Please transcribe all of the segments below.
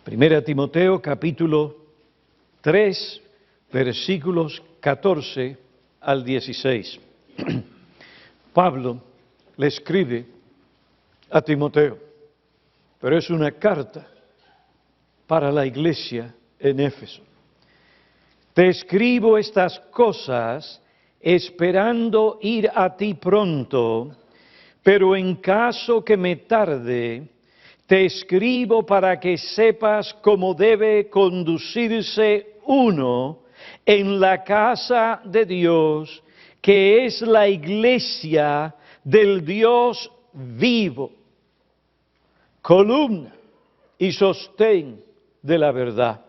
Primera Timoteo capítulo 3, versículos 14 al 16. Pablo le escribe a Timoteo, pero es una carta para la iglesia en Éfeso. Te escribo estas cosas esperando ir a ti pronto, pero en caso que me tarde, te escribo para que sepas cómo debe conducirse uno en la casa de Dios, que es la iglesia del Dios vivo, columna y sostén de la verdad.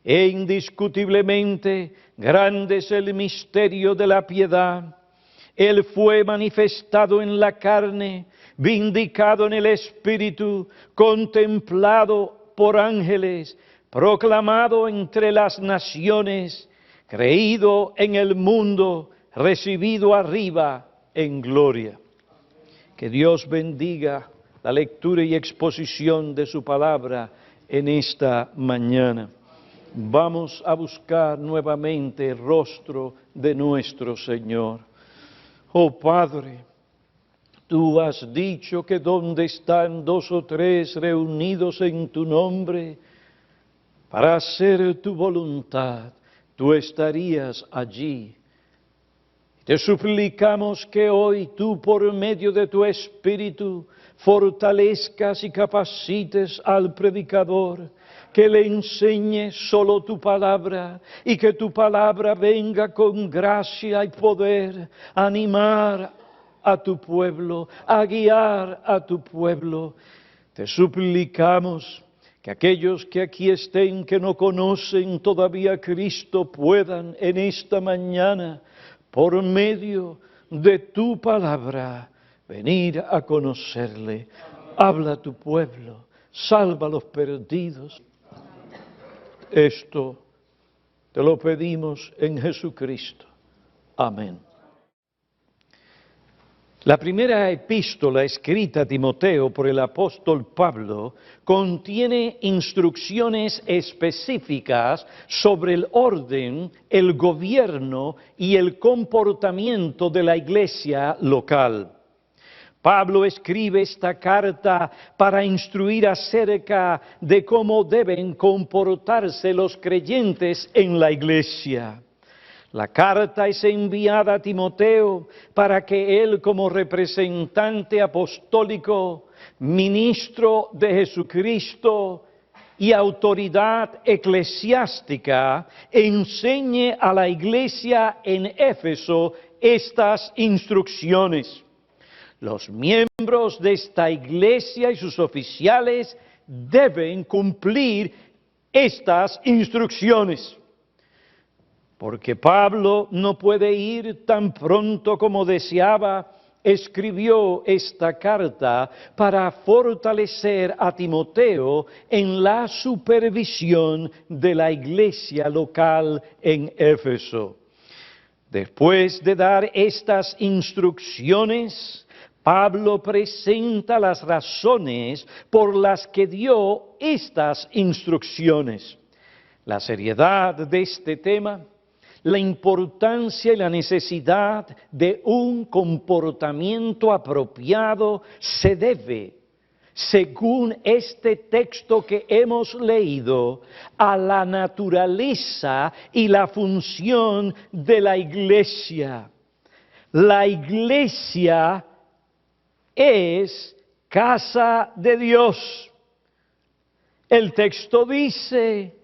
E indiscutiblemente grande es el misterio de la piedad. Él fue manifestado en la carne, vindicado en el Espíritu, contemplado por ángeles, proclamado entre las naciones, creído en el mundo, recibido arriba en gloria. Que Dios bendiga la lectura y exposición de su palabra en esta mañana. Vamos a buscar nuevamente el rostro de nuestro Señor. Oh Padre, tú has dicho que donde están dos o tres reunidos en tu nombre para hacer tu voluntad, tú estarías allí. Te suplicamos que hoy tú, por medio de tu Espíritu, fortalezcas y capacites al predicador, que le enseñe solo tu palabra y que tu palabra venga con gracia y poder a animar a tu pueblo, a guiar a tu pueblo. Te suplicamos que aquellos que aquí estén, que no conocen todavía a Cristo, puedan en esta mañana, por medio de tu palabra, venir a conocerle. Habla a tu pueblo, salva a los perdidos. Esto te lo pedimos en Jesucristo. Amén. La primera epístola escrita a Timoteo por el apóstol Pablo contiene instrucciones específicas sobre el orden, el gobierno y el comportamiento de la iglesia local. Pablo escribe esta carta para instruir acerca de cómo deben comportarse los creyentes en la iglesia. La carta es enviada a Timoteo para que él, como representante apostólico, ministro de Jesucristo y autoridad eclesiástica, enseñe a la iglesia en Éfeso estas instrucciones. Los miembros de esta iglesia y sus oficiales deben cumplir estas instrucciones. Porque Pablo no puede ir tan pronto como deseaba, escribió esta carta para fortalecer a Timoteo en la supervisión de la iglesia local en Éfeso. Después de dar estas instrucciones, Pablo presenta las razones por las que dio estas instrucciones. La seriedad de este tema, la importancia y la necesidad de un comportamiento apropiado se debe, según este texto que hemos leído, a la naturaleza y la función de la iglesia. La iglesia es casa de Dios. El texto dice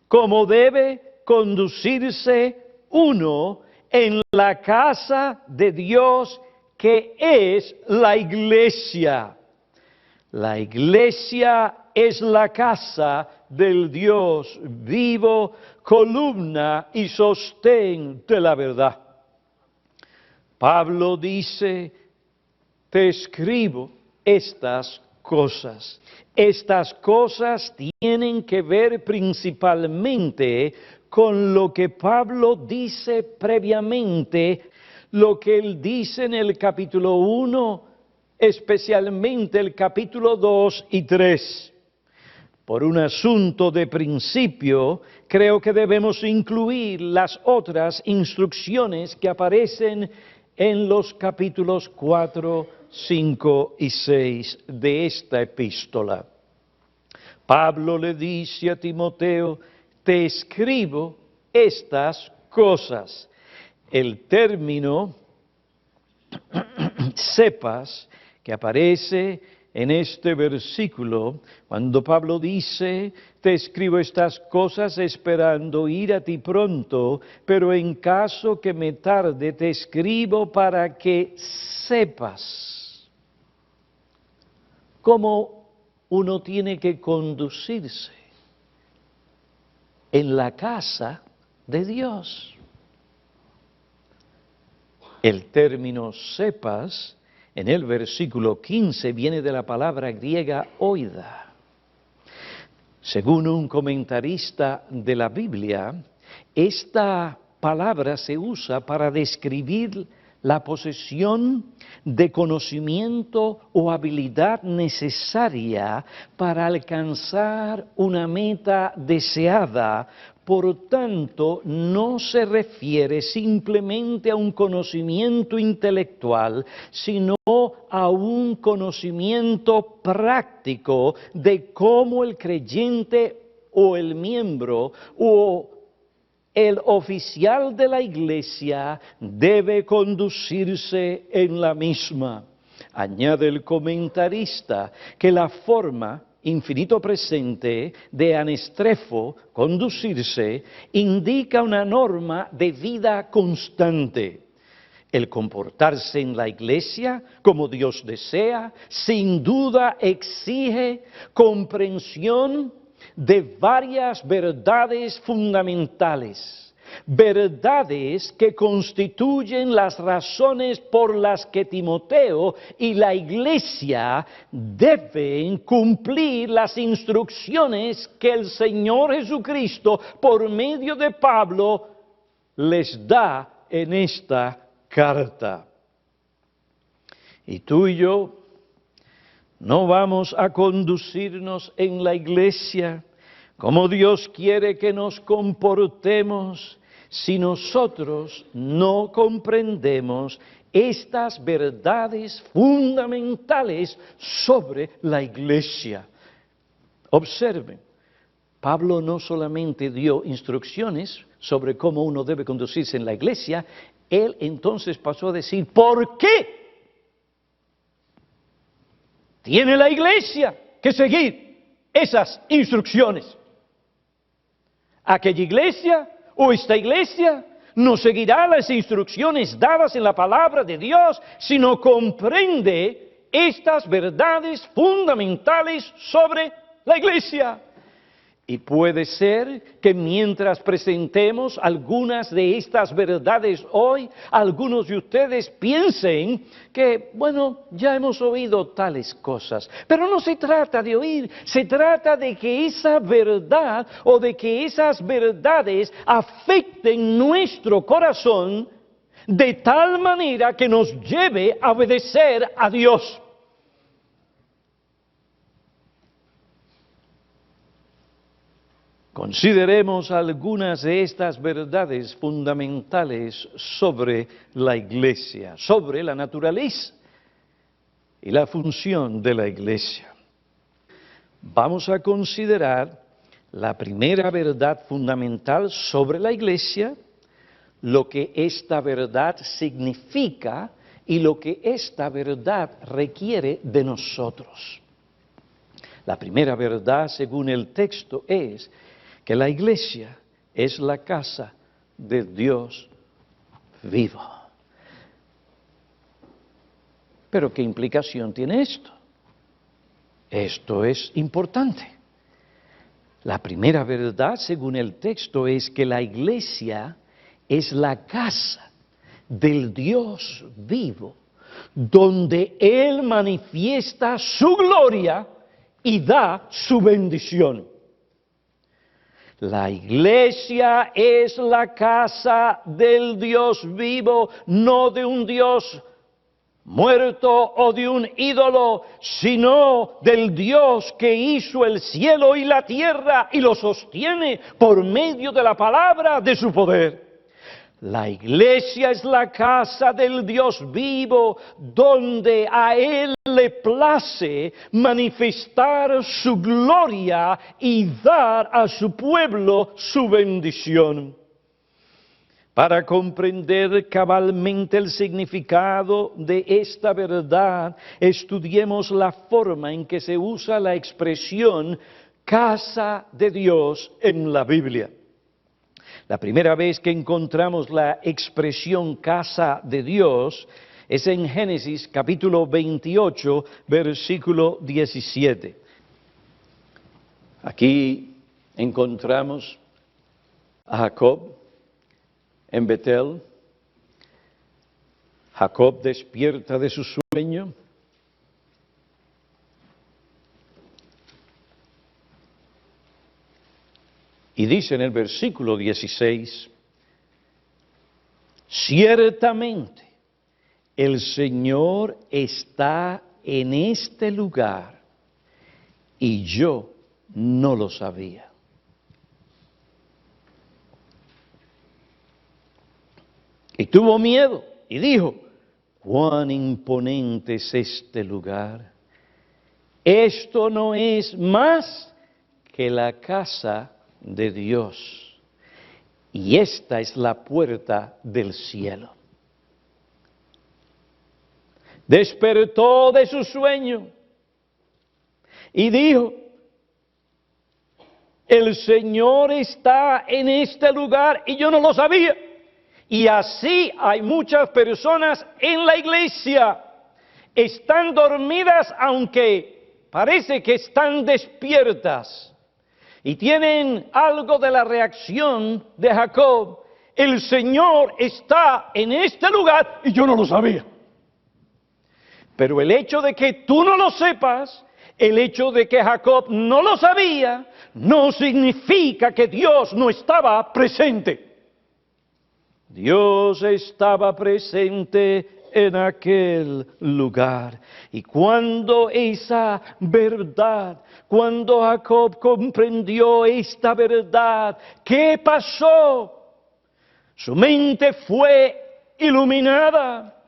cómo debe conducirse uno en la casa de Dios, que es la iglesia. La iglesia es la casa del Dios vivo, columna y sostén de la verdad. Pablo dice, te escribo estas cosas. Estas cosas tienen que ver principalmente con lo que Pablo dice previamente, lo que él dice en el capítulo 1, especialmente el capítulo 2 y 3. Por un asunto de principio, creo que debemos incluir las otras instrucciones que aparecen en los capítulos 4, 5 y 6 de esta epístola. Pablo le dice a Timoteo, te escribo estas cosas. El término sepas que aparece en este versículo, cuando Pablo dice, te escribo estas cosas esperando ir a ti pronto, pero en caso que me tarde te escribo para que sepas cómo uno tiene que conducirse en la casa de Dios. El término sepas en el versículo 15 viene de la palabra griega oida. Según un comentarista de la Biblia, esta palabra se usa para describir la posesión de conocimiento o habilidad necesaria para alcanzar una meta deseada. Por tanto, no se refiere simplemente a un conocimiento intelectual, sino a un conocimiento práctico de cómo el creyente o el miembro o el oficial de la iglesia debe conducirse en la misma. Añade el comentarista que la forma infinito presente de anestrefo, conducirse, indica una norma de vida constante. El comportarse en la iglesia como Dios desea, sin duda exige comprensión de varias verdades fundamentales. Verdades que constituyen las razones por las que Timoteo y la iglesia deben cumplir las instrucciones que el Señor Jesucristo, por medio de Pablo, les da en esta carta. Y tú y yo no vamos a conducirnos en la iglesia como Dios quiere que nos comportemos si nosotros no comprendemos estas verdades fundamentales sobre la iglesia. Observen, Pablo no solamente dio instrucciones sobre cómo uno debe conducirse en la iglesia, él entonces pasó a decir, ¿por qué tiene la iglesia que seguir esas instrucciones? Aquella iglesia o esta iglesia no seguirá las instrucciones dadas en la palabra de Dios, sino comprende estas verdades fundamentales sobre la iglesia. Y puede ser que mientras presentemos algunas de estas verdades hoy, algunos de ustedes piensen que, bueno, ya hemos oído tales cosas. Pero no se trata de oír, se trata de que esa verdad o de que esas verdades afecten nuestro corazón de tal manera que nos lleve a obedecer a Dios. Consideremos algunas de estas verdades fundamentales sobre la iglesia, sobre la naturaleza y la función de la iglesia. Vamos a considerar la primera verdad fundamental sobre la iglesia, lo que esta verdad significa y lo que esta verdad requiere de nosotros. La primera verdad, según el texto, es que la iglesia es la casa de Dios vivo. Pero ¿qué implicación tiene esto? Esto es importante. La primera verdad, según el texto, es que la iglesia es la casa del Dios vivo, donde Él manifiesta su gloria y da su bendición. La iglesia es la casa del Dios vivo, no de un Dios muerto o de un ídolo, sino del Dios que hizo el cielo y la tierra y lo sostiene por medio de la palabra de su poder. La iglesia es la casa del Dios vivo, donde a Él le place manifestar su gloria y dar a su pueblo su bendición. Para comprender cabalmente el significado de esta verdad, estudiemos la forma en que se usa la expresión casa de Dios en la Biblia. La primera vez que encontramos la expresión casa de Dios es en Génesis capítulo 28, versículo 17. Aquí encontramos a Jacob en Betel. Jacob despierta de su sueño. Y dice en el versículo 16, ciertamente el Señor está en este lugar y yo no lo sabía. Y tuvo miedo y dijo, cuán imponente es este lugar. Esto no es más que la casa de Dios, y esta es la puerta del cielo. Despertó de su sueño y dijo, el Señor está en este lugar y yo no lo sabía. Y así hay muchas personas en la iglesia, están dormidas aunque parece que están despiertas. Y tienen algo de la reacción de Jacob. El Señor está en este lugar y yo no lo sabía. Pero el hecho de que tú no lo sepas, el hecho de que Jacob no lo sabía, no significa que Dios no estaba presente. Dios estaba presente en aquel lugar. Y cuando esa verdad, cuando Jacob comprendió esta verdad, ¿qué pasó? Su mente fue iluminada.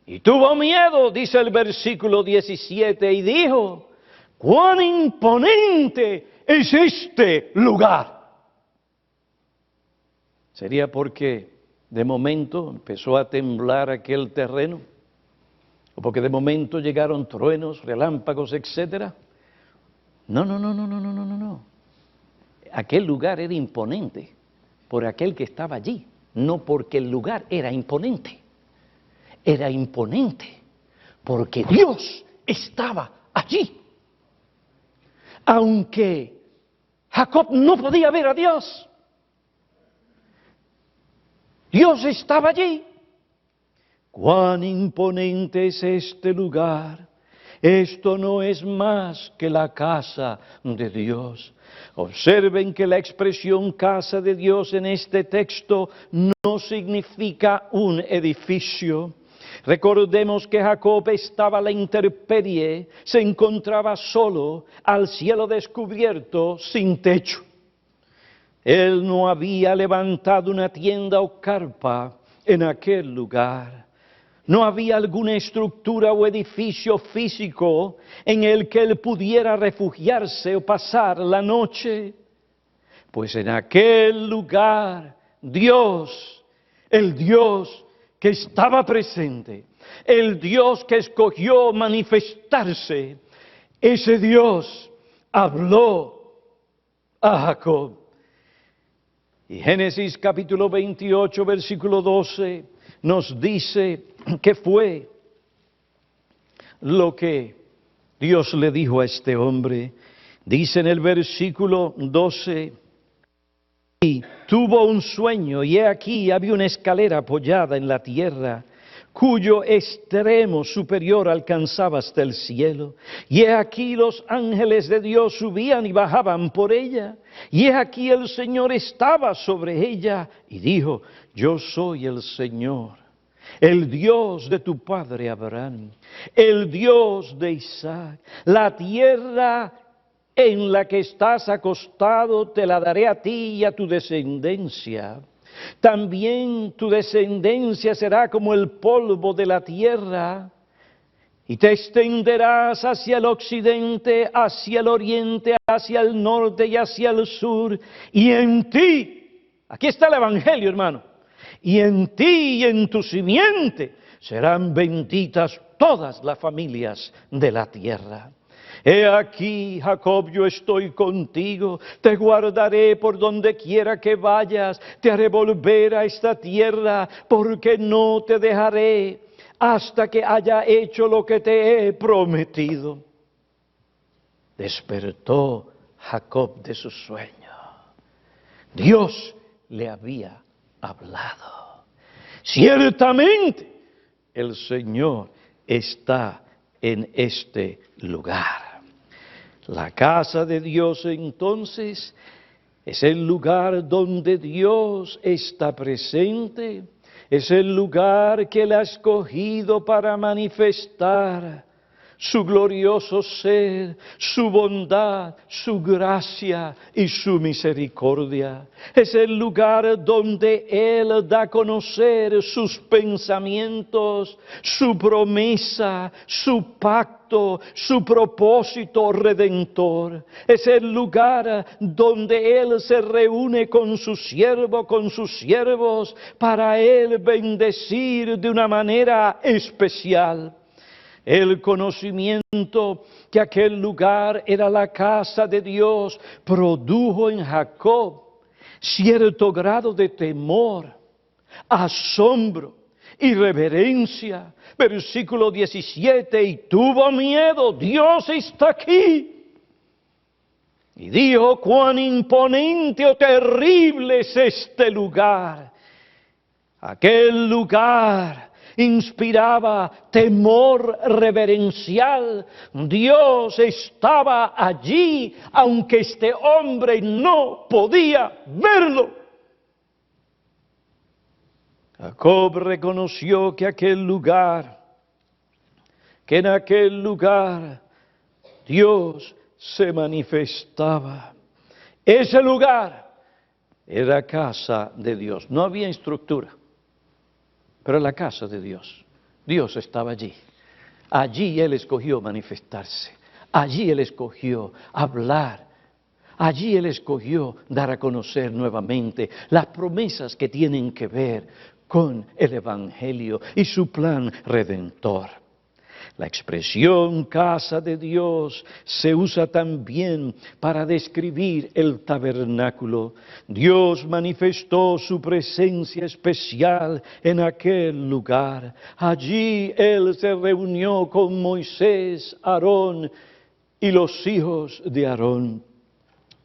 Y tuvo miedo, dice el versículo 17, y dijo, ¡cuán imponente es este lugar! ¿Sería porque de momento empezó a temblar aquel terreno? ¿O porque de momento llegaron truenos, relámpagos, etcétera? No. Aquel lugar era imponente por aquel que estaba allí, no porque el lugar era imponente. Era imponente porque Dios estaba allí. Aunque Jacob no podía ver a Dios, Dios estaba allí. Cuán imponente es este lugar. Esto no es más que la casa de Dios. Observen que la expresión casa de Dios en este texto no significa un edificio. Recordemos que Jacob estaba a la intemperie, se encontraba solo, al cielo descubierto, sin techo. Él no había levantado una tienda o carpa en aquel lugar. No había alguna estructura o edificio físico en el que él pudiera refugiarse o pasar la noche. Pues en aquel lugar Dios, el Dios que estaba presente, el Dios que escogió manifestarse, ese Dios habló a Jacob. Y Génesis capítulo 28, versículo 12, nos dice que fue lo que Dios le dijo a este hombre. Dice en el versículo 12, y tuvo un sueño, y he aquí había una escalera apoyada en la tierra, cuyo extremo superior alcanzaba hasta el cielo. Y he aquí los ángeles de Dios subían y bajaban por ella. Y he aquí el Señor estaba sobre ella. Y dijo, yo soy el Señor, el Dios de tu padre Abraham, el Dios de Isaac. La tierra en la que estás acostado te la daré a ti y a tu descendencia. También tu descendencia será como el polvo de la tierra, y te extenderás hacia el occidente, hacia el oriente, hacia el norte y hacia el sur, y en ti, aquí está el Evangelio, hermano, y en ti y en tu simiente serán benditas todas las familias de la tierra. He aquí, Jacob, yo estoy contigo, te guardaré por donde quiera que vayas, te haré volver a esta tierra, porque no te dejaré hasta que haya hecho lo que te he prometido. Despertó Jacob de su sueño. Dios le había hablado. Ciertamente, el Señor está en este lugar. La casa de Dios entonces es el lugar donde Dios está presente, es el lugar que Él ha escogido para manifestar su glorioso ser, su bondad, su gracia y su misericordia. Es el lugar donde Él da a conocer sus pensamientos, su promesa, su pacto, su propósito redentor. Es el lugar donde Él se reúne con su siervo, con sus siervos, para Él bendecir de una manera especial. El conocimiento que aquel lugar era la casa de Dios produjo en Jacob cierto grado de temor, asombro y reverencia. Versículo 17, y tuvo miedo, Dios está aquí. Y dijo, cuán imponente o terrible es este lugar. Aquel lugar inspiraba temor reverencial. Dios estaba allí, aunque este hombre no podía verlo. Jacob reconoció que en aquel lugar, Dios se manifestaba. Ese lugar era casa de Dios. No había estructura, pero la casa de Dios. Dios estaba allí. Allí Él escogió manifestarse. Allí Él escogió hablar. Allí Él escogió dar a conocer nuevamente las promesas que tienen que ver con el Evangelio y su plan redentor. La expresión casa de Dios se usa también para describir el tabernáculo. Dios manifestó su presencia especial en aquel lugar. Allí Él se reunió con Moisés, Aarón y los hijos de Aarón.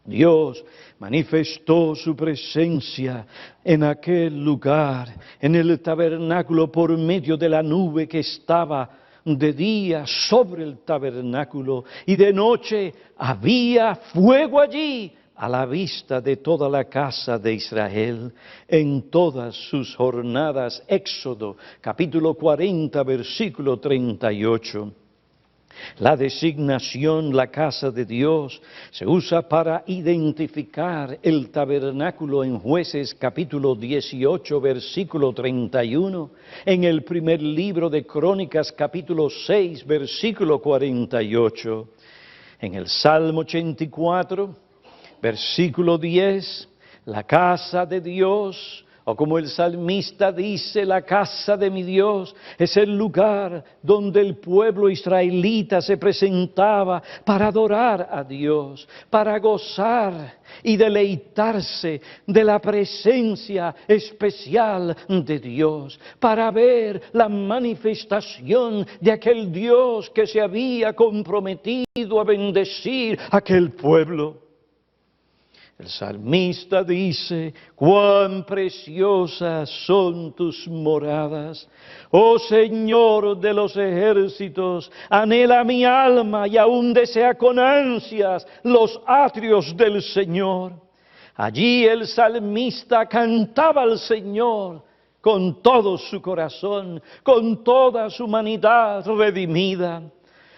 Dios manifestó su presencia en aquel lugar, en el tabernáculo, por medio de la nube que estaba de día sobre el tabernáculo, y de noche había fuego allí a la vista de toda la casa de Israel en todas sus jornadas. Éxodo capítulo 40 versículo 38. La designación, la casa de Dios, se usa para identificar el tabernáculo en Jueces capítulo 18, versículo 31, en el primer libro de Crónicas capítulo 6, versículo 48, en el Salmo 84, versículo 10, la casa de Dios, o como el salmista dice, la casa de mi Dios es el lugar donde el pueblo israelita se presentaba para adorar a Dios, para gozar y deleitarse de la presencia especial de Dios, para ver la manifestación de aquel Dios que se había comprometido a bendecir a aquel pueblo. El salmista dice, cuán preciosas son tus moradas, oh Señor de los ejércitos, anhela mi alma y aún desea con ansias los atrios del Señor. Allí el salmista cantaba al Señor con todo su corazón, con toda su humanidad redimida.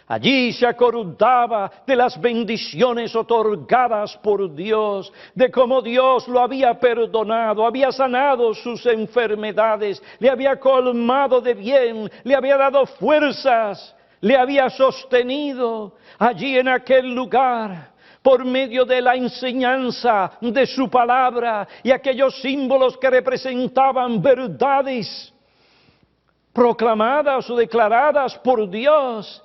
Allí se acordaba de las bendiciones otorgadas por Dios, de cómo Dios lo había perdonado, había sanado sus enfermedades, le había colmado de bien, le había dado fuerzas, le había sostenido allí en aquel lugar, por medio de la enseñanza de su palabra y aquellos símbolos que representaban verdades proclamadas o declaradas por Dios.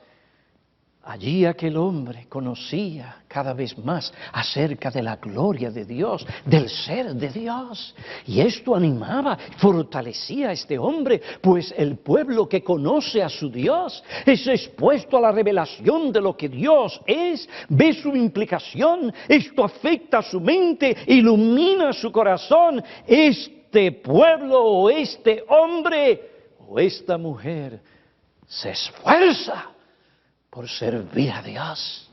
Allí aquel hombre conocía cada vez más acerca de la gloria de Dios, del ser de Dios. Y esto animaba, fortalecía a este hombre, pues el pueblo que conoce a su Dios es expuesto a la revelación de lo que Dios es, ve su implicación, esto afecta su mente, ilumina su corazón. Este pueblo o este hombre o esta mujer se esfuerza por servir a Dios.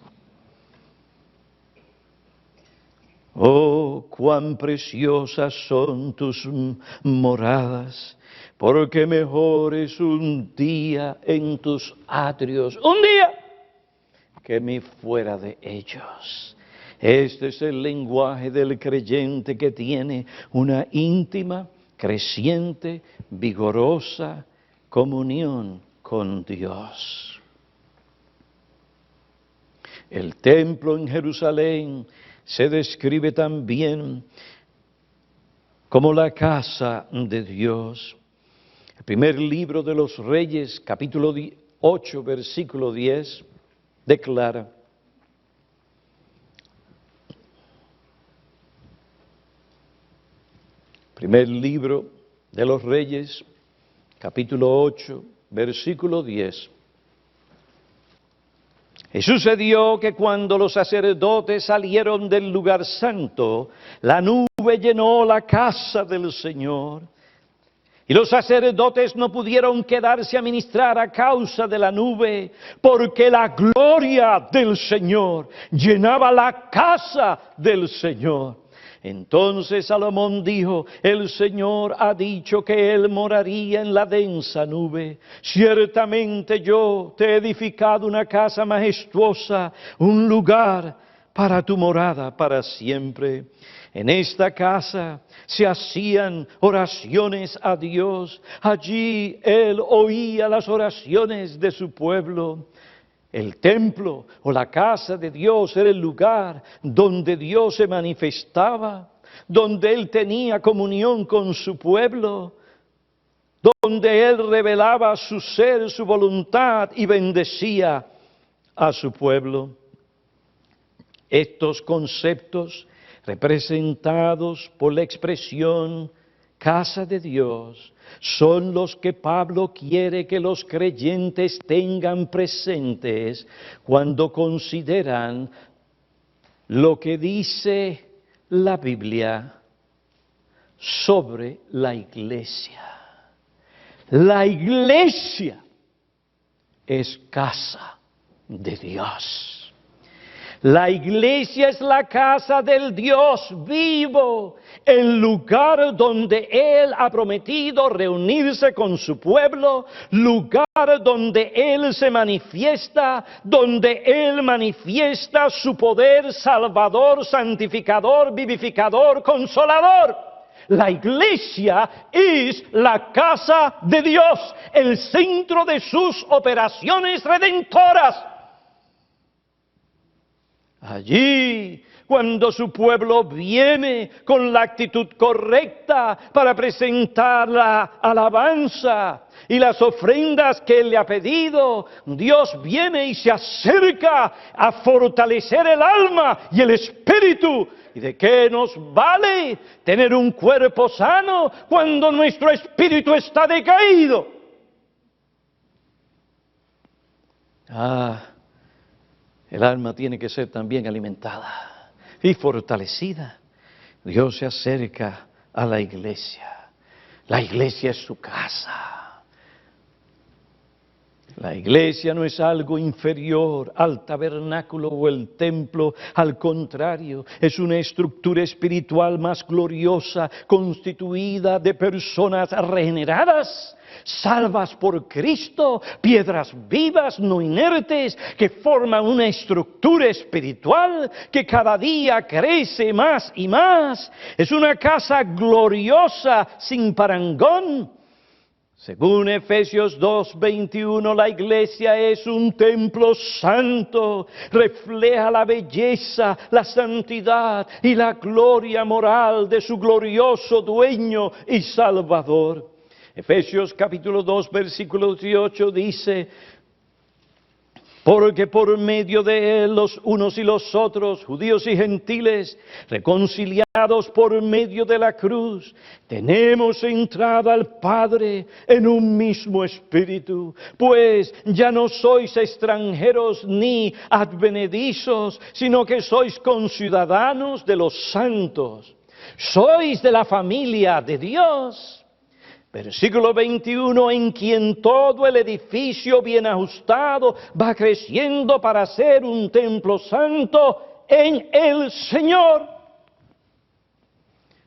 Oh, cuán preciosas son tus moradas, porque mejor es un día en tus atrios, un día, que mi fuera de ellos. Este es el lenguaje del creyente que tiene una íntima, creciente, vigorosa comunión con Dios. El templo en Jerusalén se describe también como la casa de Dios. El primer libro de los Reyes, capítulo 8, versículo 10, declara: primer libro de los Reyes, capítulo 8, versículo 10. Y sucedió que cuando los sacerdotes salieron del lugar santo, la nube llenó la casa del Señor. Y los sacerdotes no pudieron quedarse a ministrar a causa de la nube, porque la gloria del Señor llenaba la casa del Señor. Entonces Salomón dijo: el Señor ha dicho que Él moraría en la densa nube. Ciertamente yo te he edificado una casa majestuosa, un lugar para tu morada para siempre. En esta casa se hacían oraciones a Dios. Allí Él oía las oraciones de su pueblo. El templo o la casa de Dios era el lugar donde Dios se manifestaba, donde Él tenía comunión con su pueblo, donde Él revelaba su ser, su voluntad y bendecía a su pueblo. Estos conceptos representados por la expresión casa de Dios son los que Pablo quiere que los creyentes tengan presentes cuando consideran lo que dice la Biblia sobre la iglesia. La iglesia es casa de Dios. La iglesia es la casa del Dios vivo, el lugar donde Él ha prometido reunirse con su pueblo, lugar donde Él se manifiesta, donde Él manifiesta su poder salvador, santificador, vivificador, consolador. La iglesia es la casa de Dios, el centro de sus operaciones redentoras. Allí, cuando su pueblo viene con la actitud correcta para presentar la alabanza y las ofrendas que Él le ha pedido, Dios viene y se acerca a fortalecer el alma y el espíritu. ¿Y de qué nos vale tener un cuerpo sano cuando nuestro espíritu está decaído? El alma tiene que ser también alimentada y fortalecida. Dios se acerca a la iglesia. La iglesia es su casa. La iglesia no es algo inferior al tabernáculo o el templo, al contrario, es una estructura espiritual más gloriosa, constituida de personas regeneradas, salvas por Cristo, piedras vivas, no inertes, que forman una estructura espiritual que cada día crece más y más. Es una casa gloriosa, sin parangón. Según Efesios 2:21, la iglesia es un templo santo, refleja la belleza, la santidad y la gloria moral de su glorioso dueño y Salvador. Efesios capítulo 2, versículo 18 dice: porque por medio de Él los unos y los otros, judíos y gentiles, reconciliados por medio de la cruz, tenemos entrada al Padre en un mismo espíritu. Pues ya no sois extranjeros ni advenedizos, sino que sois conciudadanos de los santos. Sois de la familia de Dios. Versículo 21, en quien todo el edificio bien ajustado va creciendo para ser un templo santo en el Señor.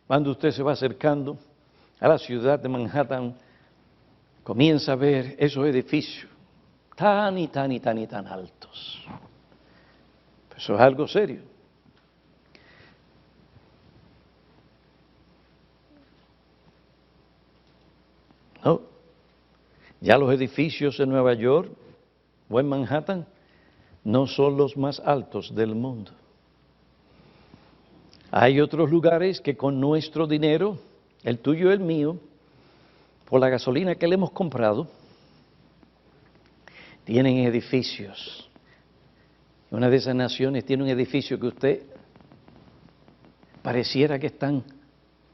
Cuando usted se va acercando a la ciudad de Manhattan, comienza a ver esos edificios tan altos. Eso es algo serio. No, ya los edificios en Nueva York o en Manhattan no son los más altos del mundo. Hay otros lugares que con nuestro dinero, el tuyo y el mío, por la gasolina que le hemos comprado, tienen edificios. Una de esas naciones tiene un edificio que usted pareciera que están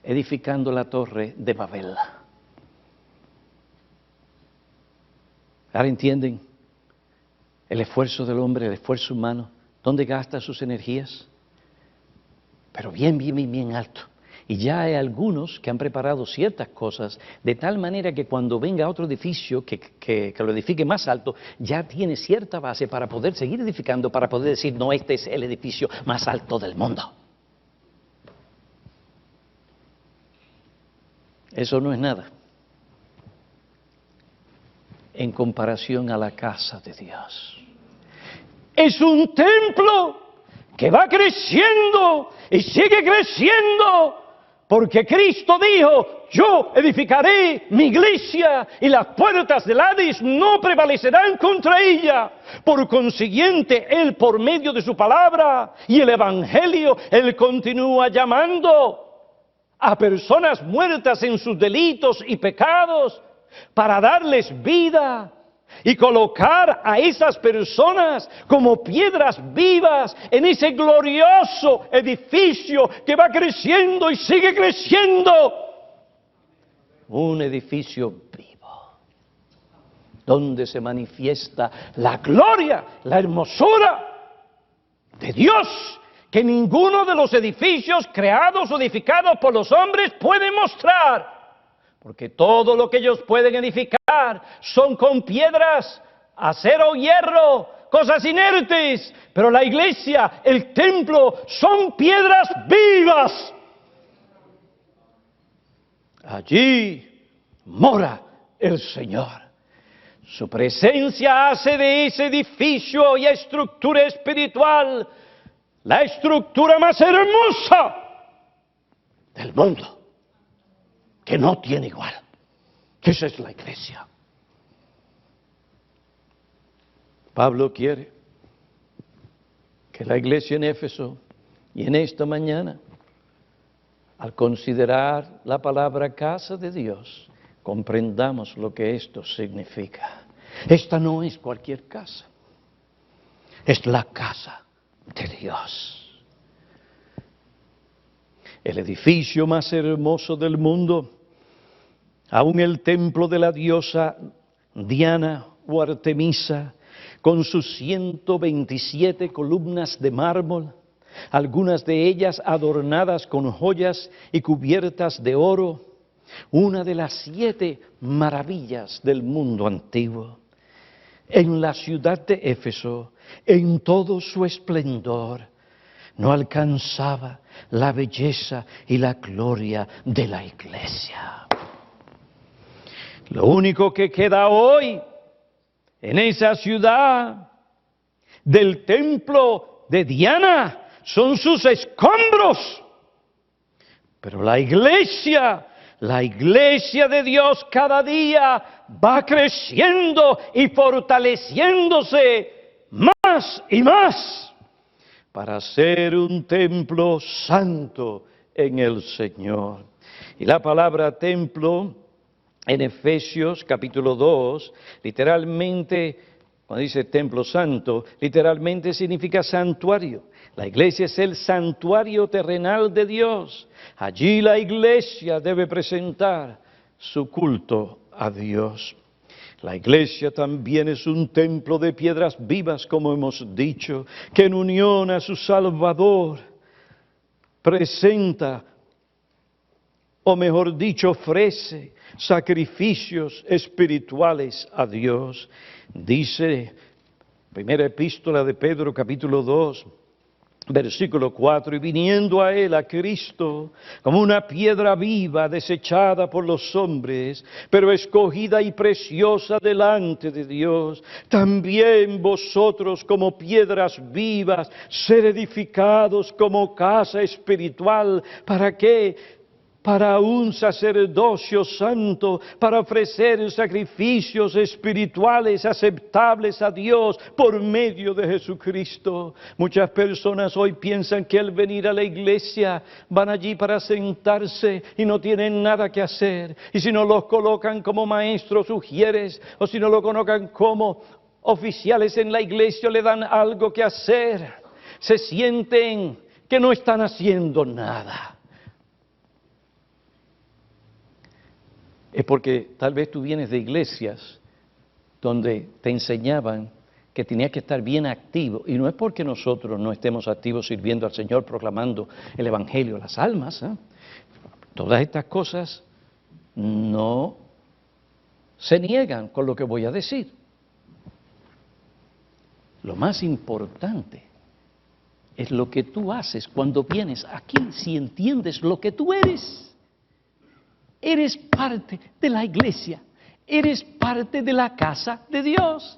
edificando la torre de Babel. Ahora entienden el esfuerzo del hombre, el esfuerzo humano, dónde gasta sus energías, pero bien alto. Y ya hay algunos que han preparado ciertas cosas de tal manera que cuando venga otro edificio que lo edifique más alto, ya tiene cierta base para poder seguir edificando, para poder decir, no, este es el edificio más alto del mundo. Eso no es nada en comparación a la casa de Dios. Es un templo que va creciendo y sigue creciendo, porque Cristo dijo, yo edificaré mi iglesia y las puertas del Hades no prevalecerán contra ella. Por consiguiente, Él por medio de su palabra y el Evangelio, Él continúa llamando a personas muertas en sus delitos y pecados, para darles vida y colocar a esas personas como piedras vivas en ese glorioso edificio que va creciendo y sigue creciendo. Un edificio vivo, donde se manifiesta la gloria, la hermosura de Dios, que ninguno de los edificios creados o edificados por los hombres puede mostrar. Porque todo lo que ellos pueden edificar son con piedras, acero, hierro, cosas inertes. Pero la iglesia, el templo, son piedras vivas. Allí mora el Señor. Su presencia hace de ese edificio y estructura espiritual la estructura más hermosa del mundo, que no tiene igual. Esa es la iglesia. Pablo quiere que la iglesia en Éfeso y en esta mañana, al considerar la palabra casa de Dios, comprendamos lo que esto significa. Esta no es cualquier casa, es la casa de Dios. El edificio más hermoso del mundo, aún el templo de la diosa Diana o Artemisa, con sus 127 columnas de mármol, algunas de ellas adornadas con joyas y cubiertas de oro, una de las 7 maravillas del mundo antiguo. en la ciudad de Éfeso, en todo su esplendor, no alcanzaba la belleza y la gloria de la iglesia. Lo único que queda hoy en esa ciudad del templo de Diana son sus escombros. Pero la iglesia de Dios cada día va creciendo y fortaleciéndose más y más para ser un templo santo en el Señor. Y la palabra templo en Efesios capítulo 2, literalmente, cuando dice templo santo, literalmente significa santuario. La iglesia es el santuario terrenal de Dios. Allí la iglesia debe presentar su culto a Dios. La iglesia también es un templo de piedras vivas, como hemos dicho, que en unión a su Salvador presenta, o mejor dicho, ofrece sacrificios espirituales a Dios. Dice, primera epístola de Pedro, capítulo 2, versículo 4, y viniendo a él, a Cristo, como una piedra viva desechada por los hombres, pero escogida y preciosa delante de Dios, también vosotros como piedras vivas, ser edificados como casa espiritual, ¿para qué? Para un sacerdocio santo, para ofrecer sacrificios espirituales aceptables a Dios por medio de Jesucristo. Muchas personas hoy piensan que al venir a la iglesia van allí para sentarse y no tienen nada que hacer. Y si no los colocan como maestros ujieres, o si no los colocan como oficiales en la iglesia, le dan algo que hacer, se sienten que no están haciendo nada. Es porque tal vez tú vienes de iglesias donde te enseñaban que tenías que estar bien activo. Y no es porque nosotros no estemos activos sirviendo al Señor, proclamando el Evangelio a las almas. Todas estas cosas no se niegan con lo que voy a decir. Lo más importante es lo que tú haces cuando vienes aquí, si entiendes lo que tú eres. Eres parte de la iglesia, eres parte de la casa de Dios,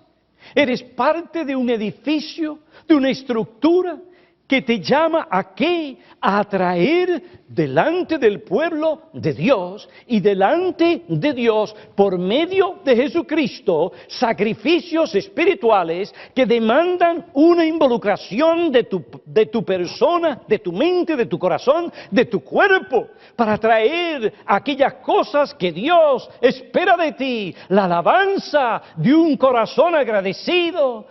eres parte de un edificio, de una estructura que te llama ¿a qué? A atraer delante del pueblo de Dios y delante de Dios por medio de Jesucristo sacrificios espirituales que demandan una involucración de tu persona, de tu mente, de tu corazón, de tu cuerpo, para traer aquellas cosas que Dios espera de ti, la alabanza de un corazón agradecido,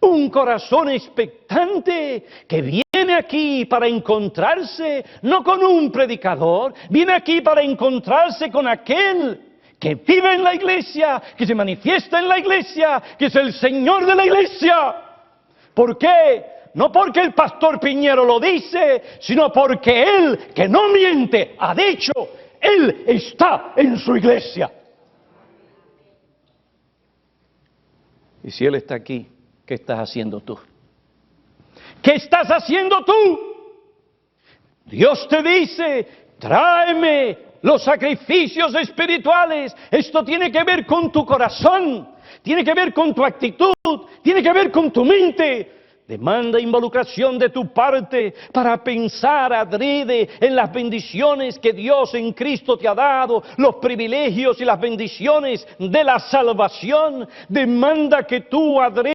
un corazón expectante que viene aquí para encontrarse no con un predicador, viene aquí para encontrarse con aquel que vive en la iglesia, que se manifiesta en la iglesia, que es el Señor de la iglesia. ¿Por qué? No porque el pastor Piñero lo dice, sino porque Él, que no miente, ha dicho, Él está en su iglesia. Y si Él está aquí, ¿qué estás haciendo tú? ¿Qué estás haciendo tú? Dios te dice, tráeme los sacrificios espirituales. Esto tiene que ver con tu corazón, tiene que ver con tu actitud, tiene que ver con tu mente. Demanda involucración de tu parte para pensar adrede en las bendiciones que Dios en Cristo te ha dado, los privilegios y las bendiciones de la salvación. Demanda que tú adrede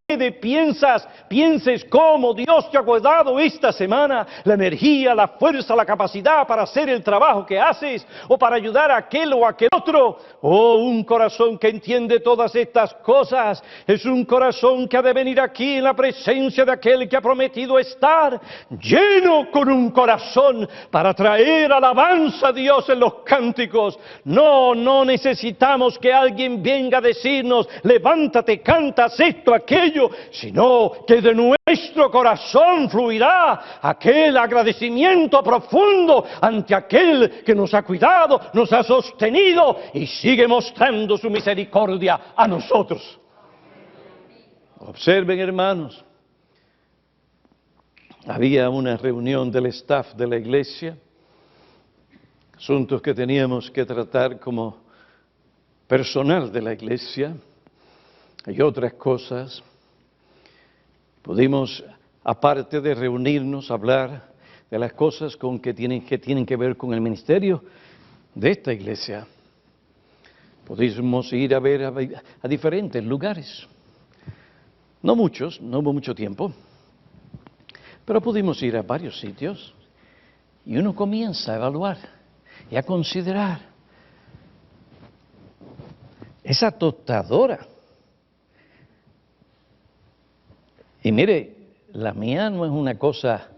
pienses cómo Dios te ha dado esta semana la energía, la fuerza, la capacidad para hacer el trabajo que haces o para ayudar a aquel o a aquel otro. Oh, un corazón que entiende todas estas cosas es un corazón que ha de venir aquí en la presencia de aquel que ha prometido estar lleno con un corazón para traer alabanza a Dios en los cánticos. No necesitamos que alguien venga a decirnos, levántate, cantas esto, aquello, sino que de nuestro corazón fluirá aquel agradecimiento profundo ante aquel que nos ha cuidado, nos ha sostenido y sigue mostrando su misericordia a nosotros. Observen, hermanos, había una reunión del staff de la iglesia, asuntos que teníamos que tratar como personal de la iglesia y otras cosas. Pudimos, aparte de reunirnos, hablar de las cosas que tienen que ver con el ministerio de esta iglesia. Pudimos ir a ver a diferentes lugares. No muchos, no hubo mucho tiempo, pero pudimos ir a varios sitios y uno comienza a evaluar y a considerar esa tostadora. Y mire, la mía no es una cosa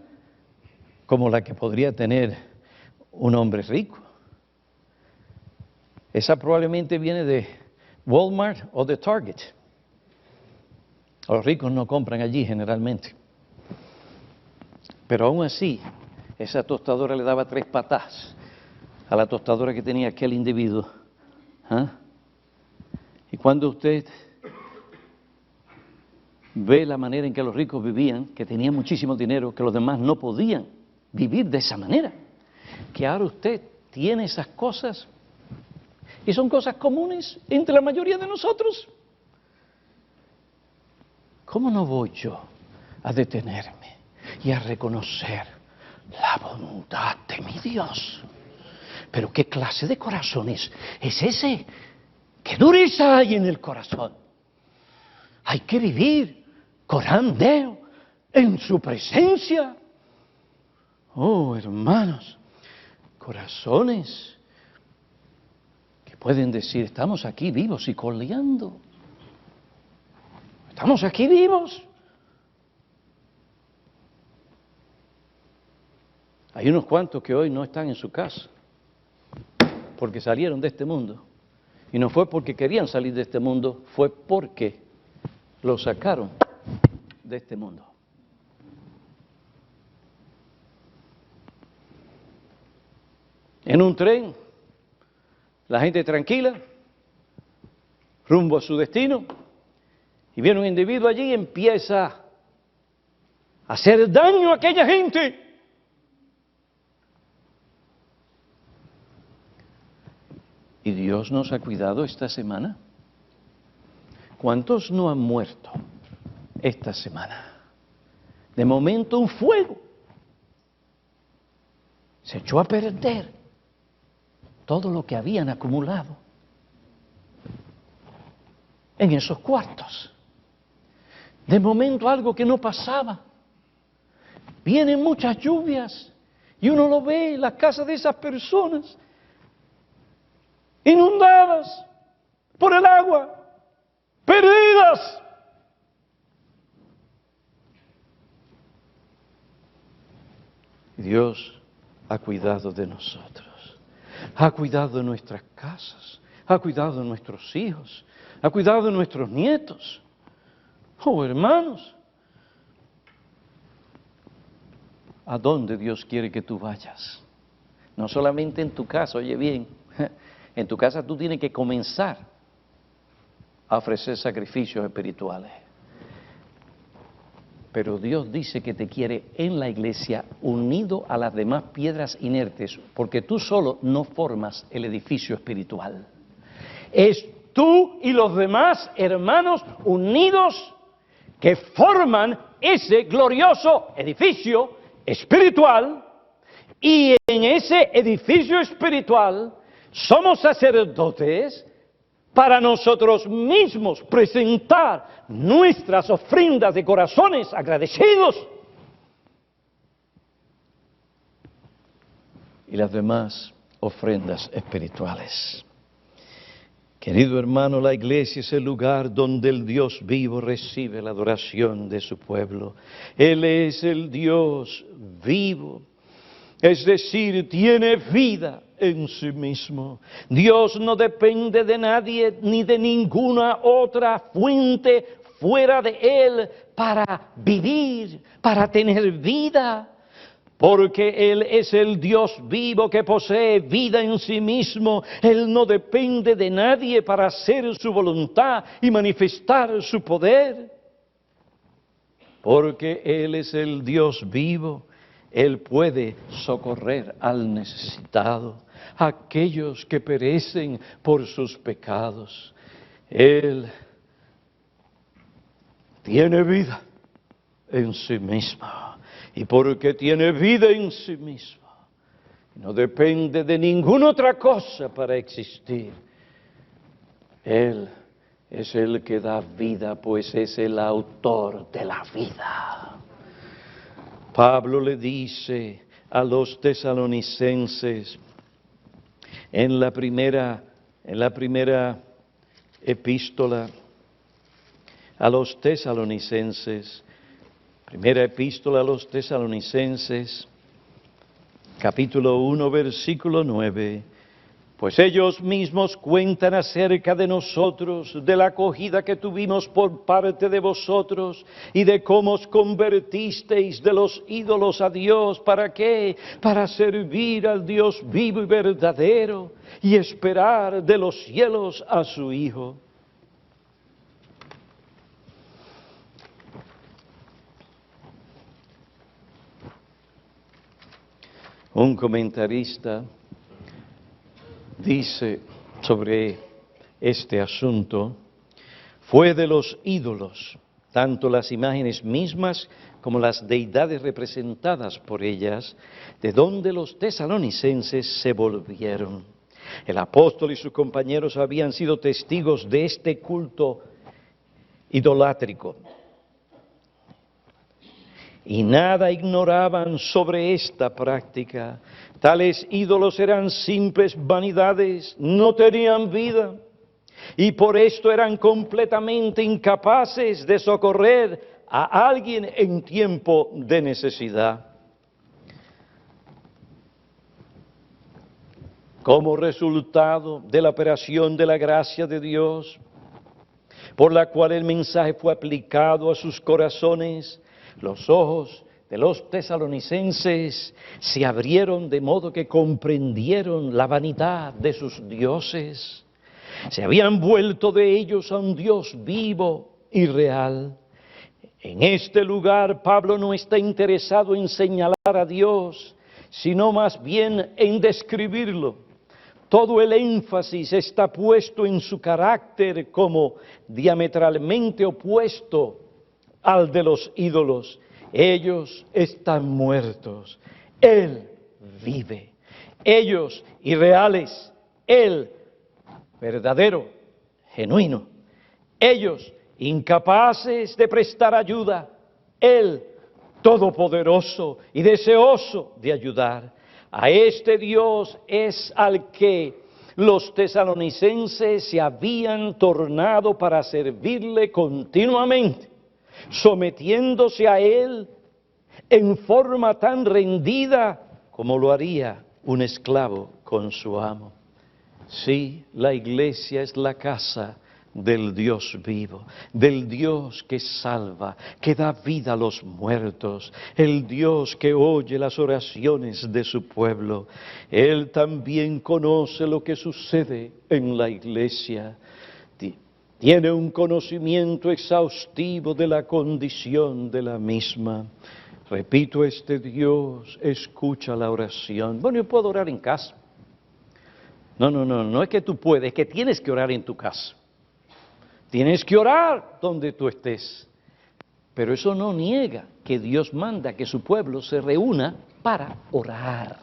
como la que podría tener un hombre rico. Esa probablemente viene de Walmart o de Target. Los ricos no compran allí generalmente. Pero aún así, esa tostadora le daba 3 patadas a la tostadora que tenía aquel individuo. ¿Ah? Y cuando usted ve la manera en que los ricos vivían, que tenían muchísimo dinero, que los demás no podían vivir de esa manera, que ahora usted tiene esas cosas, y son cosas comunes entre la mayoría de nosotros. ¿Cómo no voy yo a detenerme y a reconocer la bondad de mi Dios? Pero ¿qué clase de corazón es ese? ¿Qué dureza hay en el corazón? Hay que vivir corandeo en su presencia. Oh, hermanos, corazones que pueden decir, estamos aquí vivos y coleando. Estamos aquí vivos. Hay unos cuantos que hoy no están en su casa porque salieron de este mundo. Y no fue porque querían salir de este mundo, fue porque los sacaron de este mundo. En un tren, la gente tranquila, rumbo a su destino, y viene un individuo allí y empieza a hacer daño a aquella gente. ¿Y Dios nos ha cuidado esta semana? ¿Cuántos no han muerto esta semana? De momento un fuego se echó a perder todo lo que habían acumulado en esos cuartos. De momento algo que no pasaba. Vienen muchas lluvias y uno lo ve en las casas de esas personas inundadas por el agua, perdidas. Dios ha cuidado de nosotros, ha cuidado de nuestras casas, ha cuidado de nuestros hijos, ha cuidado de nuestros nietos. Oh, hermanos, ¿a dónde Dios quiere que tú vayas? No solamente en tu casa, oye bien, en tu casa tú tienes que comenzar a ofrecer sacrificios espirituales. Pero Dios dice que te quiere en la iglesia unido a las demás piedras inertes, porque tú solo no formas el edificio espiritual. Es tú y los demás hermanos unidos que forman ese glorioso edificio espiritual, y en ese edificio espiritual somos sacerdotes para nosotros mismos presentar nuestras ofrendas de corazones agradecidos y las demás ofrendas espirituales. Querido hermano, la iglesia es el lugar donde el Dios vivo recibe la adoración de su pueblo. Él es el Dios vivo, es decir, tiene vida en sí mismo. Dios no depende de nadie ni de ninguna otra fuente fuera de Él para vivir, para tener vida. Porque Él es el Dios vivo que posee vida en sí mismo. Él no depende de nadie para hacer su voluntad y manifestar su poder. porque Él es el Dios vivo. Él puede socorrer al necesitado, a aquellos que perecen por sus pecados. Él tiene vida en sí mismo. Y porque tiene vida en sí mismo, no depende de ninguna otra cosa para existir. Él es el que da vida, pues es el autor de la vida. Pablo le dice a los tesalonicenses en la primera epístola a los tesalonicenses, primera epístola a los tesalonicenses, capítulo 1, versículo 9, pues ellos mismos cuentan acerca de nosotros, de la acogida que tuvimos por parte de vosotros y de cómo os convertisteis de los ídolos a Dios. ¿Para qué? Para servir al Dios vivo y verdadero y esperar de los cielos a su Hijo. Un comentarista dice sobre este asunto: fue de los ídolos, tanto las imágenes mismas como las deidades representadas por ellas, de donde los tesalonicenses se volvieron. El apóstol y sus compañeros habían sido testigos de este culto idolátrico, y nada ignoraban sobre esta práctica. Tales ídolos eran simples vanidades, no tenían vida, y por esto eran completamente incapaces de socorrer a alguien en tiempo de necesidad. Como resultado de la operación de la gracia de Dios, por la cual el mensaje fue aplicado a sus corazones, los ojos de los tesalonicenses se abrieron de modo que comprendieron la vanidad de sus dioses. Se habían vuelto de ellos a un Dios vivo y real. En este lugar Pablo no está interesado en señalar a Dios, sino más bien en describirlo. Todo el énfasis está puesto en su carácter como diametralmente opuesto al de los ídolos. Ellos están muertos, Él vive. Ellos irreales, Él verdadero, genuino. Ellos incapaces de prestar ayuda, Él todopoderoso y deseoso de ayudar. A este Dios es al que los tesalonicenses se habían tornado para servirle continuamente, sometiéndose a Él en forma tan rendida como lo haría un esclavo con su amo. Sí, la iglesia es la casa del Dios vivo, del Dios que salva, que da vida a los muertos, el Dios que oye las oraciones de su pueblo. Él también conoce lo que sucede en la iglesia. Tiene un conocimiento exhaustivo de la condición de la misma. Repito, este Dios escucha la oración. Bueno, yo puedo orar en casa. No es que tú puedes, es que tienes que orar en tu casa. Tienes que orar donde tú estés. Pero eso no niega que Dios manda que su pueblo se reúna para orar.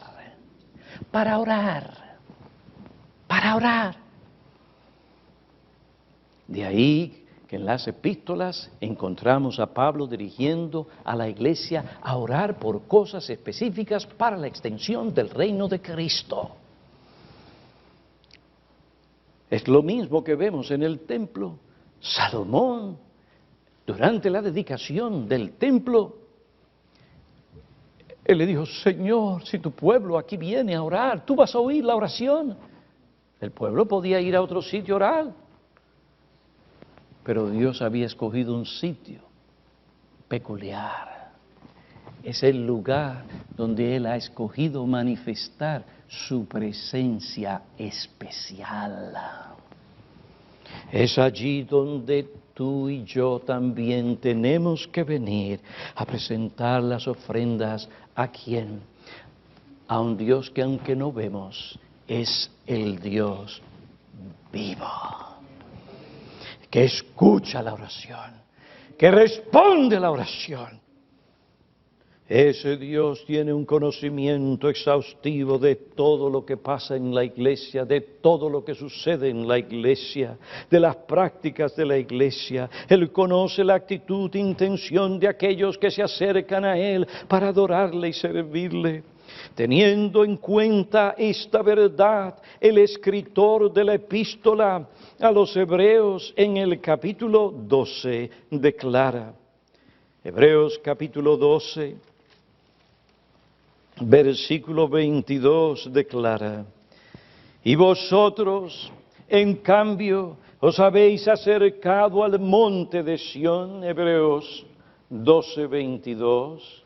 Para orar. Para orar. De ahí que en las epístolas encontramos a Pablo dirigiendo a la iglesia a orar por cosas específicas para la extensión del reino de Cristo. Es lo mismo que vemos en el templo. Salomón, durante la dedicación del templo, él le dijo: Señor, si tu pueblo aquí viene a orar, tú vas a oír la oración. El pueblo podía ir a otro sitio a orar, pero Dios había escogido un sitio peculiar. Es el lugar donde Él ha escogido manifestar su presencia especial. Es allí donde tú y yo también tenemos que venir a presentar las ofrendas ¿a quién? A un Dios que aunque no vemos, es el Dios vivo, que escucha la oración, que responde a la oración. Ese Dios tiene un conocimiento exhaustivo de todo lo que pasa en la iglesia, de todo lo que sucede en la iglesia, de las prácticas de la iglesia. Él conoce la actitud e intención de aquellos que se acercan a Él para adorarle y servirle. Teniendo en cuenta esta verdad, el escritor de la epístola a los Hebreos en el capítulo 12 declara, Hebreos capítulo 12, versículo 22 declara, y vosotros, en cambio, os habéis acercado al monte de Sión, Hebreos 12, 22,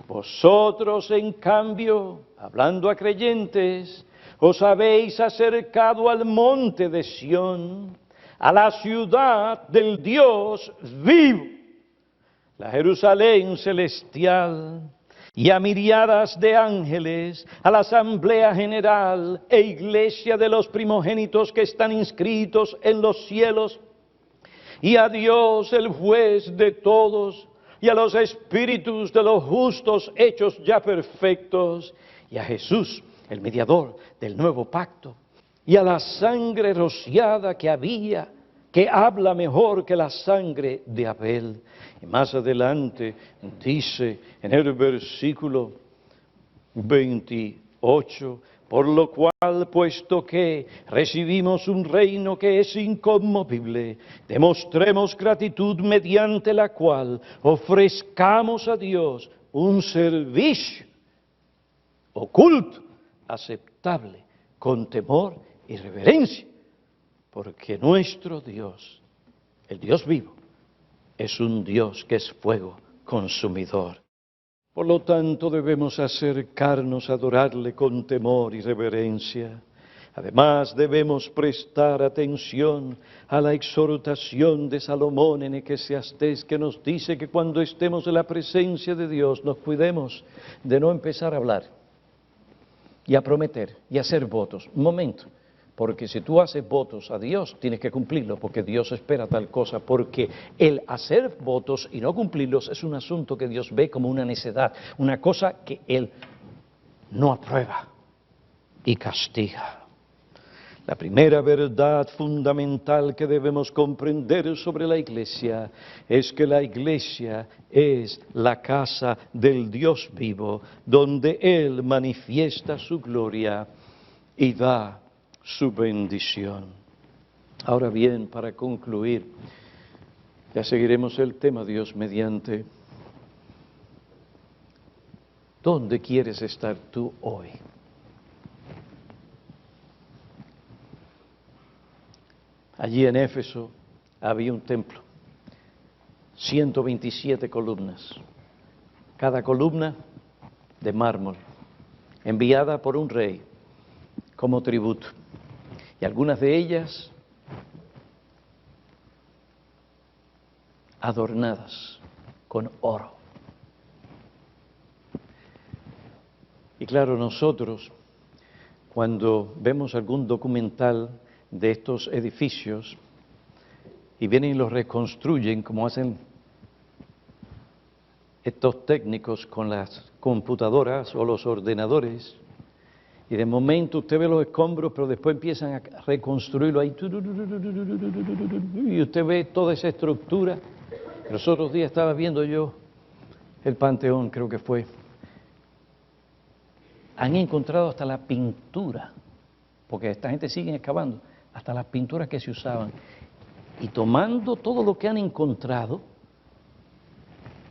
vosotros, en cambio, hablando a creyentes, os habéis acercado al monte de Sión, a la ciudad del Dios vivo, la Jerusalén celestial, y a miriadas de ángeles, a la asamblea general e iglesia de los primogénitos que están inscritos en los cielos, y a Dios el juez de todos, y a los espíritus de los justos hechos ya perfectos, y a Jesús, el mediador del nuevo pacto, y a la sangre rociada que habla mejor que la sangre de Abel. Y más adelante dice en el versículo 28, por lo cual, puesto que recibimos un reino que es inconmovible, demostremos gratitud mediante la cual ofrezcamos a Dios un servicio oculto, aceptable, con temor y reverencia, porque nuestro Dios, el Dios vivo, es un Dios que es fuego consumidor. Por lo tanto, debemos acercarnos a adorarle con temor y reverencia. Además, debemos prestar atención a la exhortación de Salomón en Eclesiastés, que nos dice que cuando estemos en la presencia de Dios, nos cuidemos de no empezar a hablar y a prometer y a hacer votos. Un momento. Porque si tú haces votos a Dios, tienes que cumplirlos, porque Dios espera tal cosa, porque el hacer votos y no cumplirlos es un asunto que Dios ve como una necedad, una cosa que Él no aprueba y castiga. La primera verdad fundamental que debemos comprender sobre la iglesia es que la iglesia es la casa del Dios vivo, donde Él manifiesta su gloria y da su bendición. Ahora bien, para concluir, ya seguiremos el tema Dios mediante. ¿Dónde quieres estar tú hoy? Allí en Éfeso había un templo, 127 columnas, cada columna de mármol, enviada por un rey como tributo. Y algunas de ellas adornadas con oro. Y claro, nosotros, cuando vemos algún documental de estos edificios y vienen y los reconstruyen como hacen estos técnicos con las computadoras o los ordenadores, y de momento usted ve los escombros, pero después empiezan a reconstruirlo ahí, y usted ve toda esa estructura. Los otros días estaba viendo yo el Panteón, creo que fue. Han encontrado hasta la pintura, porque esta gente sigue excavando, hasta las pinturas que se usaban. Y tomando todo lo que han encontrado,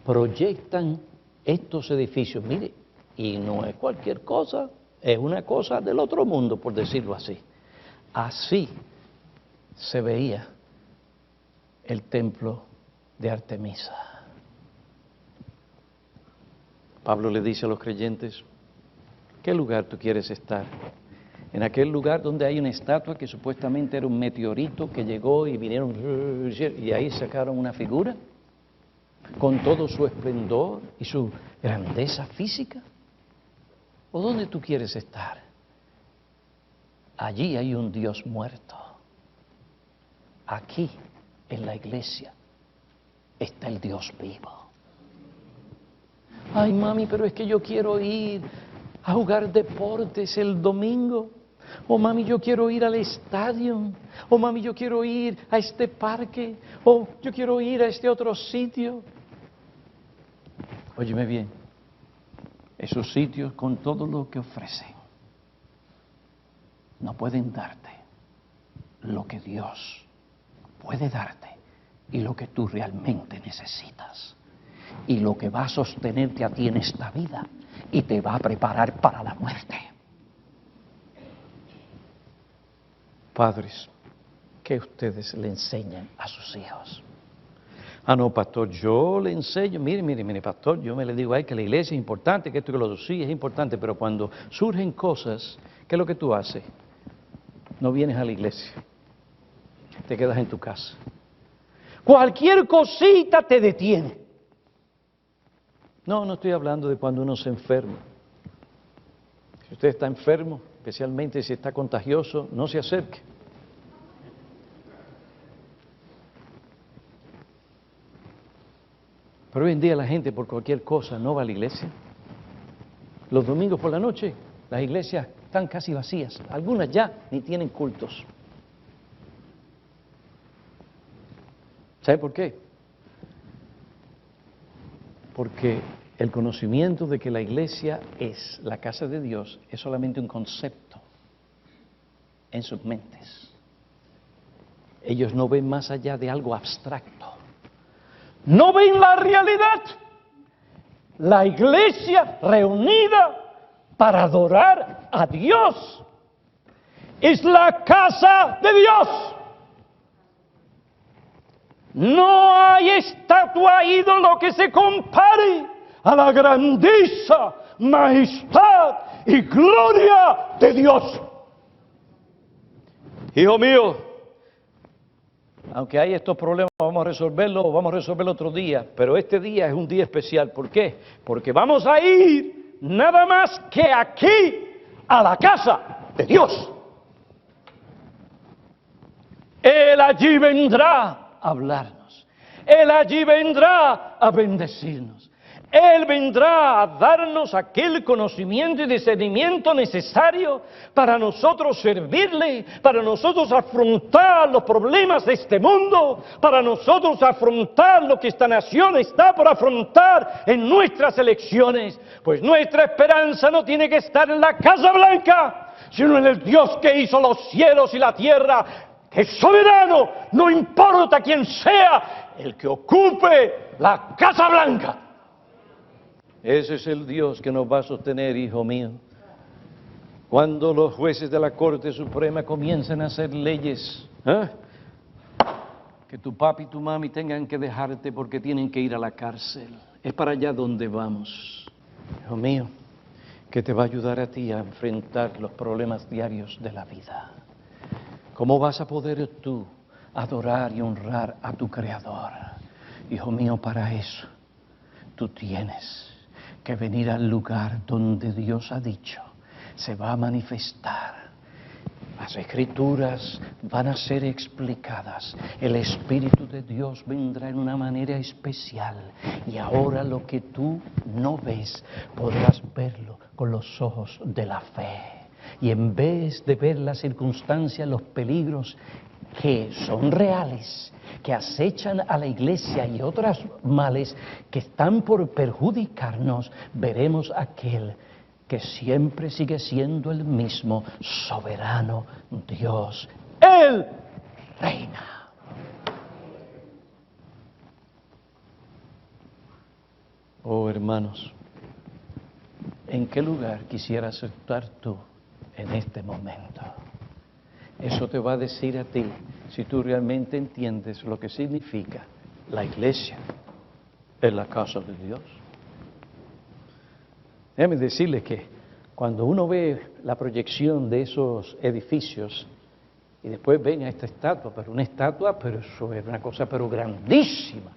proyectan estos edificios. Mire, y no es cualquier cosa. Es una cosa del otro mundo, por decirlo así. Así se veía el templo de Artemisa. Pablo le dice a los creyentes, ¿qué lugar tú quieres estar? en aquel lugar donde hay una estatua que supuestamente era un meteorito que llegó y vinieron y ahí sacaron una figura con todo su esplendor y su grandeza física? ¿O dónde tú quieres estar? Allí hay un Dios muerto. Aquí, en la iglesia, está el Dios vivo. Ay, mami, pero es que yo quiero ir a jugar deportes el domingo. O mami, yo quiero ir al estadio. O mami, yo quiero ir a este parque. O yo quiero ir a este otro sitio. Óyeme bien, esos sitios con todo lo que ofrecen no pueden darte lo que Dios puede darte y lo que tú realmente necesitas. Y lo que va a sostenerte a ti en esta vida y te va a preparar para la muerte. Padres, ¿qué ustedes le enseñan a sus hijos? Ah, no, pastor, yo le enseño, mire, pastor, yo me le digo a él que la iglesia es importante, que esto y que lo otro, sí, es importante, pero cuando surgen cosas, ¿qué es lo que tú haces? No vienes a la iglesia, te quedas en tu casa. Cualquier cosita te detiene. No estoy hablando de cuando uno se enferma. Si usted está enfermo, especialmente si está contagioso, no se acerque. Pero hoy en día la gente por cualquier cosa no va a la iglesia. Los domingos por la noche las iglesias están casi vacías. Algunas ya ni tienen cultos. ¿Sabe por qué? Porque el conocimiento de que la iglesia es la casa de Dios es solamente un concepto en sus mentes. Ellos no ven más allá de algo abstracto. No ven la realidad. La iglesia reunida para adorar a Dios es la casa de Dios. No hay estatua ídolo que se compare a la grandeza, majestad y gloria de Dios. Hijo mío, aunque hay estos problemas, vamos a resolverlo otro día, pero este día es un día especial. ¿Por qué? Porque vamos a ir nada más que aquí a la casa de Dios. Él allí vendrá a hablarnos. Él allí vendrá a bendecirnos. Él vendrá a darnos aquel conocimiento y discernimiento necesario para nosotros servirle, para nosotros afrontar los problemas de este mundo, para nosotros afrontar lo que esta nación está por afrontar en nuestras elecciones. Pues nuestra esperanza no tiene que estar en la Casa Blanca, sino en el Dios que hizo los cielos y la tierra, que es soberano, no importa quién sea el que ocupe la Casa Blanca. Ese es el Dios que nos va a sostener, hijo mío. Cuando los jueces de la Corte Suprema comiencen a hacer leyes, que tu papi y tu mami tengan que dejarte porque tienen que ir a la cárcel, es para allá donde vamos. Hijo mío, que te va a ayudar a ti a enfrentar los problemas diarios de la vida. ¿Cómo vas a poder tú adorar y honrar a tu Creador? Hijo mío, para eso tú tienes que venir al lugar donde Dios ha dicho se va a manifestar. Las Escrituras van a ser explicadas. El Espíritu de Dios vendrá en una manera especial. Y ahora lo que tú no ves, podrás verlo con los ojos de la fe. Y en vez de ver las circunstancias, los peligros que son reales, que acechan a la iglesia y otros males que están por perjudicarnos, veremos aquel que siempre sigue siendo el mismo soberano Dios. Él reina. Oh, hermanos, ¿en qué lugar quisieras estar tú en este momento? Eso te va a decir a ti si tú realmente entiendes lo que significa la iglesia en la casa de Dios. Déjame decirle que Cuando uno ve la proyección de esos edificios y después ven a esta estatua, pero una estatua, pero eso es una cosa pero grandísima,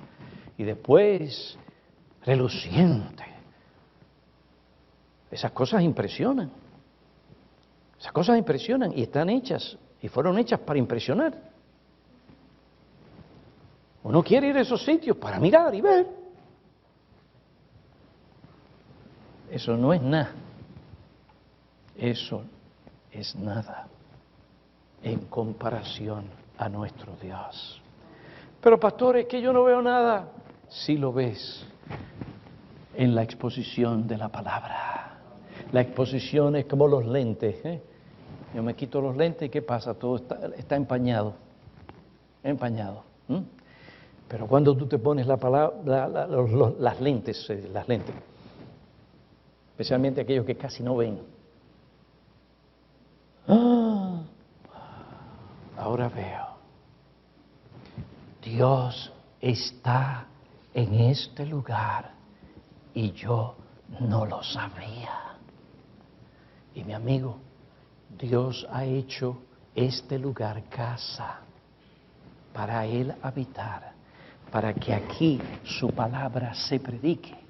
y después reluciente. Esas cosas impresionan. Esas cosas impresionan y están hechas, y fueron hechas para impresionar. Uno quiere ir a esos sitios para mirar y ver. Eso no es nada. Eso es nada en comparación a nuestro Dios. Pero pastor, es que yo no veo nada. Sí lo ves en la exposición de la palabra. La exposición es como los lentes, ¿eh? Yo me quito los lentes y ¿qué pasa? Todo está empañado. Empañado. Pero cuando tú te pones las lentes, especialmente aquellos que casi no ven. Ahora veo. Dios está en este lugar y yo no lo sabía. Y mi amigo, Dios ha hecho este lugar casa para Él habitar, para que aquí su palabra se predique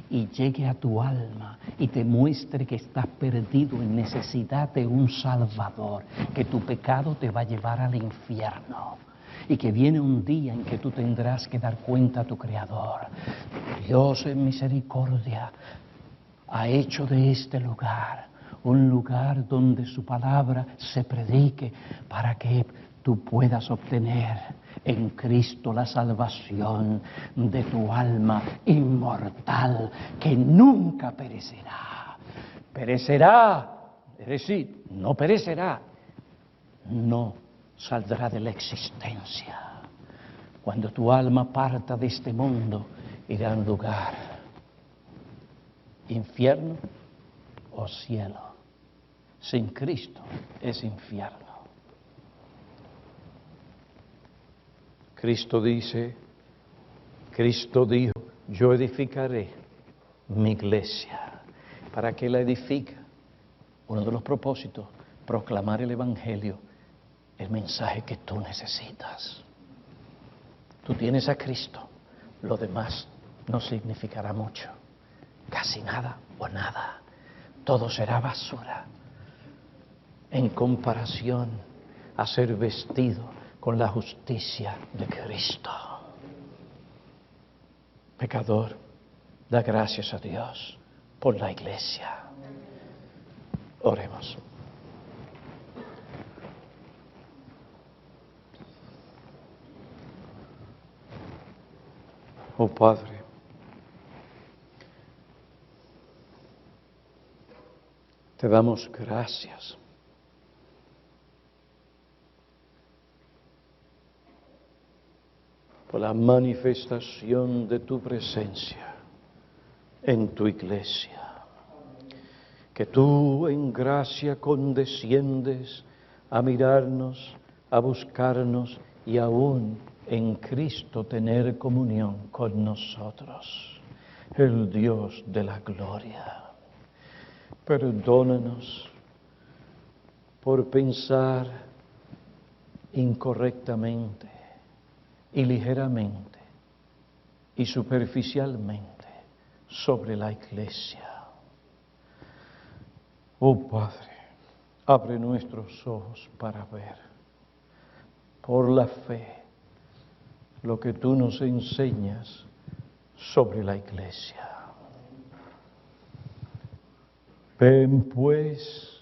y llegue a tu alma y te muestre que estás perdido en necesidad de un Salvador, que tu pecado te va a llevar al infierno y que viene un día en que tú tendrás que dar cuenta a tu Creador. Dios en misericordia ha hecho de este lugar un lugar donde su palabra se predique para que tú puedas obtener en Cristo la salvación de tu alma inmortal que nunca perecerá. Perecerá, es decir, no perecerá, no saldrá de la existencia. Cuando tu alma parta de este mundo, irá a un lugar, infierno o cielo. Sin Cristo es infierno. Cristo dijo, yo edificaré mi iglesia. ¿Para qué la edifica? Uno de los propósitos, proclamar el Evangelio, el mensaje que tú necesitas. Tú tienes a Cristo, lo demás no significará mucho, casi nada o nada. Todo será basura en comparación a ser vestido con la justicia de Cristo. Pecador, da gracias a Dios por la iglesia. Oremos. Oh Padre, te damos gracias por la manifestación de tu presencia en tu iglesia. Que tú en gracia condesciendes a mirarnos, a buscarnos y aún en Cristo tener comunión con nosotros, el Dios de la gloria. Perdónanos por pensar incorrectamente y ligeramente y superficialmente sobre la iglesia. Oh Padre, abre nuestros ojos para ver por la fe lo que tú nos enseñas sobre la iglesia. Ven pues,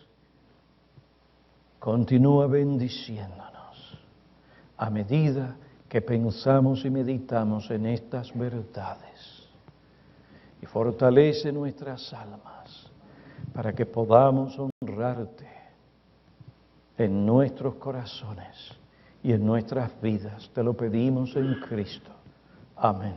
continúa bendiciéndonos a medida que pensamos y meditamos en estas verdades y fortalece nuestras almas para que podamos honrarte en nuestros corazones y en nuestras vidas. Te lo pedimos en Cristo. Amén.